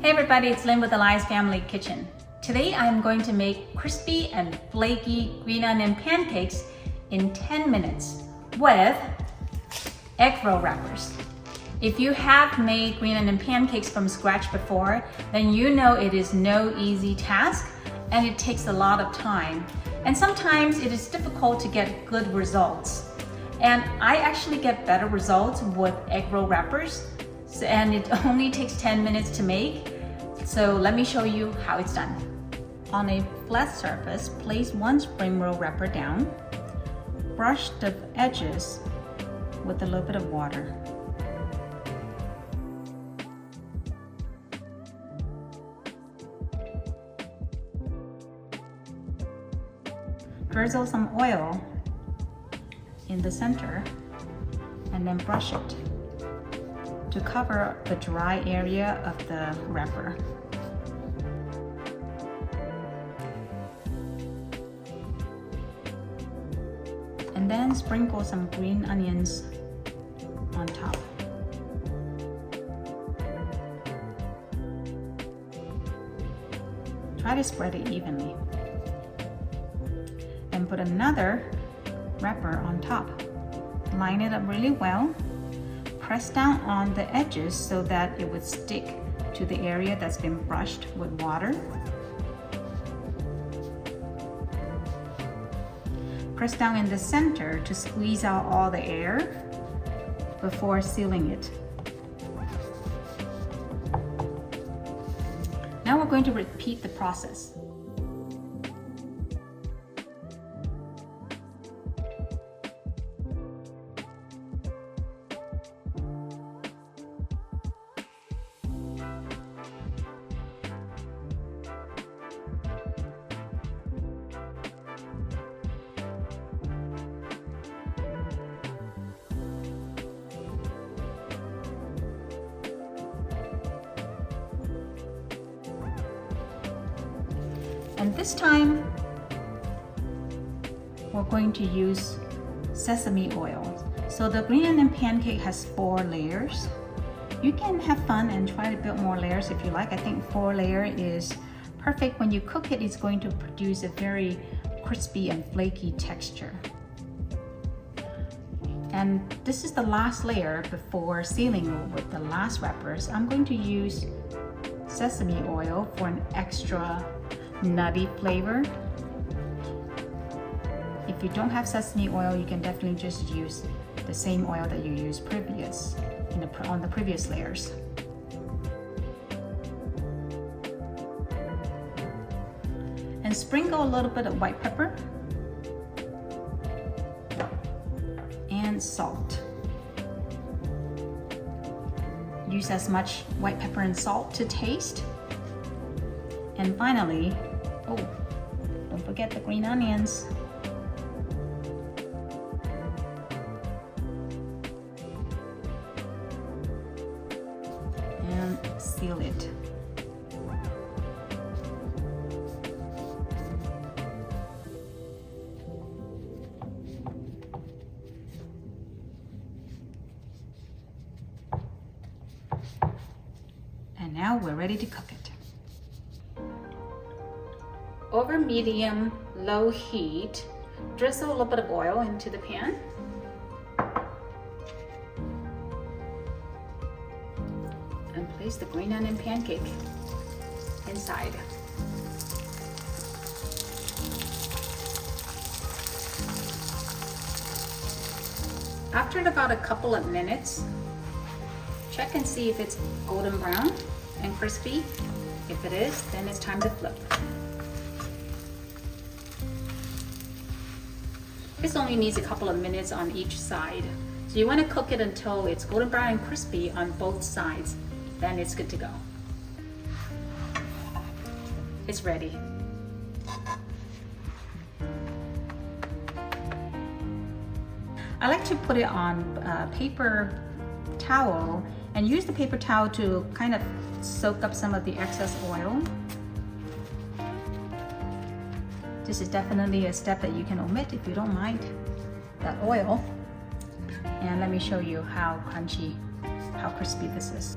Hey everybody, it's Lynn with Elias Family Kitchen. Today I'm going to make crispy and flaky green onion pancakes in 10 minutes with egg roll wrappers. If you have made green onion pancakes from scratch before, then you know it is no easy task and it takes a lot of time. And sometimes it is difficult to get good results. And I actually get better results with egg roll wrappers. And it only takes 10 minutes to make. So let me show you how it's done. On a flat surface, place one spring roll wrapper down. Brush the edges with a little bit of water. Drizzle some oil in the center and then brush it to cover the dry area of the wrapper. And then sprinkle some green onions on top. Try to spread it evenly. And put another wrapper on top. Line it up really well. Press down on the edges so that it would stick to the area that's been brushed with water. Press down in the center to squeeze out all the air before sealing it. Now we're going to repeat the process. And this time, we're going to use sesame oil. So the green onion pancake has 4 layers. You can have fun and try to build more layers if you like. I think 4 layer is perfect. When you cook it, it's going to produce a very crispy and flaky texture. And this is the last layer before sealing with the last wrappers. I'm going to use sesame oil for an extra nutty flavor. If you don't have sesame oil, you can definitely just use the same oil that you used on the previous layers. And sprinkle a little bit of white pepper and salt. Use as much white pepper and salt to taste. And finally, don't forget the green onions. And seal it. And now we're ready to cook it. Over medium, low heat, drizzle a little bit of oil into the pan. And place the green onion pancake inside. After about a couple of minutes, check and see if it's golden brown and crispy. If it is, then it's time to flip. This only needs a couple of minutes on each side. So you want to cook it until it's golden brown and crispy on both sides. Then it's good to go. It's ready. I like to put it on a paper towel and use the paper towel to kind of soak up some of the excess oil. This is definitely a step that you can omit if you don't mind that oil. And let me show you how crunchy, how crispy this is.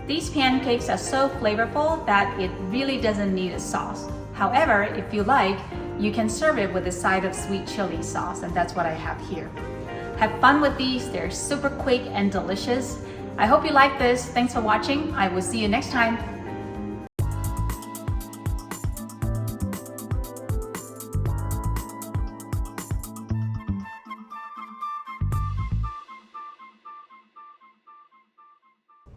These pancakes are so flavorful that it really doesn't need a sauce. However, if you like, you can serve it with a side of sweet chili sauce, and that's what I have here. Have fun with these, they're super quick and delicious. I hope you like this. Thanks for watching. I will see you next time.